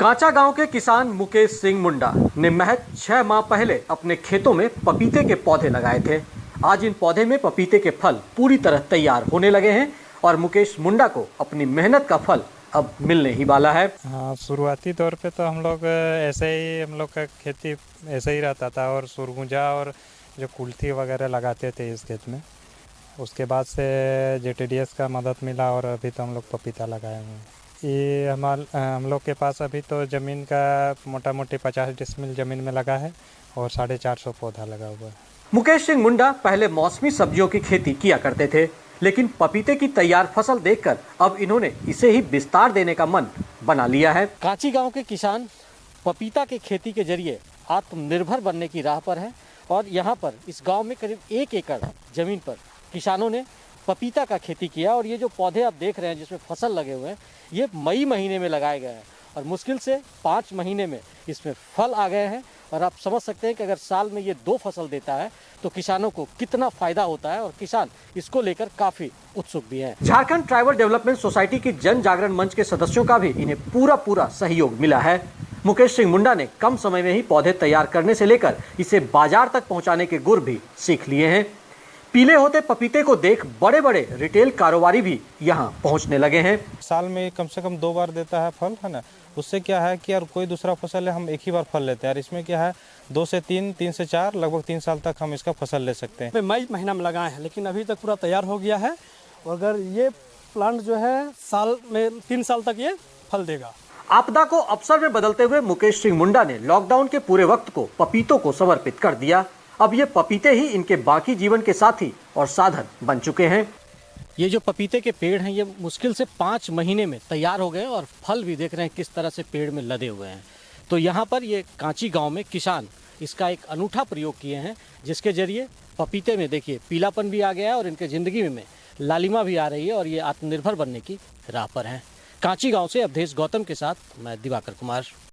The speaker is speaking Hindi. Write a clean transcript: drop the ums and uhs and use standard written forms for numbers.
कांचा गांव के किसान मुकेश सिंह मुंडा ने महज 6 माह पहले अपने खेतों में पपीते के पौधे लगाए थे। आज इन पौधे में पपीते के फल पूरी तरह तैयार होने लगे हैं और मुकेश मुंडा को अपनी मेहनत का फल अब मिलने ही वाला है। हाँ, शुरुआती दौर पे तो हम लोग ऐसे ही हम लोग का खेती ऐसे ही रहता था और सुरगुजा और जो कुल्थी वगैरह लगाते थे इस खेत में। उसके बाद से JTDS का मदद मिला और अभी तो हम लोग पपीता लगाए हुए हैं। ये हम लोग के पास अभी तो ज़मीन का मोटा मोटी 50 डिसमिल ज़मीन में लगा है और 450 पौधा लगा हुआ है। मुकेश सिंह मुंडा पहले मौसमी सब्जियों की खेती किया करते थे, लेकिन पपीते की तैयार फसल देखकर अब इन्होंने इसे ही विस्तार देने का मन बना लिया है। कांची गांव के किसान पपीता के खेती के जरिए आत्मनिर्भर बनने की राह पर है और यहाँ पर इस गांव में करीब 1 एकड़ जमीन पर किसानों ने पपीता का खेती किया और ये जो पौधे आप देख रहे हैं जिसमें फसल लगे हुए हैं, ये मई महीने में लगाए गए हैं और मुश्किल से 5 महीने में इसमें फल आ गए हैं। और आप समझ सकते हैं कि अगर साल में ये 2 फसल देता है तो किसानों को कितना फायदा होता है और किसान इसको लेकर काफी उत्सुक भी हैं। झारखंड ट्राइबल डेवलपमेंट सोसाइटी की जन जागरण मंच के सदस्यों का भी इन्हें पूरा सहयोग मिला है। मुकेश सिंह मुंडा ने कम समय में ही पौधे तैयार करने से लेकर इसे बाजार तक पहुंचाने के गुर भी सीख लिए हैं। पीले होते पपीते को देख बड़े रिटेल कारोबारी भी यहां पहुंचने लगे हैं। साल में कम से कम 2 बार देता है फल, है ना। उससे क्या है कि यार कोई दूसरा फसल है हम एक ही बार फल लेते हैं और इसमें क्या है 2 से 3, 3 से 4 लगभग 3 साल तक हम इसका फसल ले सकते हैं। मई महीना में लगाए हैं लेकिन अभी तक पूरा तैयार हो गया है और अगर ये प्लांट जो है साल में 3 साल तक ये फल देगा। आपदा को अवसर में बदलते हुए मुकेश सिंह मुंडा ने लॉकडाउन के पूरे वक्त को पपीतों को समर्पित कर दिया। अब ये पपीते ही इनके बाकी जीवन के साथी और साधन बन चुके हैं। ये जो पपीते के पेड़ हैं ये मुश्किल से 5 महीने में तैयार हो गए और फल भी देख रहे हैं किस तरह से पेड़ में लदे हुए हैं। तो यहाँ पर ये कांची गांव में किसान इसका एक अनूठा प्रयोग किए हैं जिसके जरिए पपीते में देखिए पीलापन भी आ गया है और इनके ज़िंदगी में लालिमा भी आ रही है और ये आत्मनिर्भर बनने की राह पर हैं। कांची गांव से अवधेश गौतम के साथ मैं दिवाकर कुमार।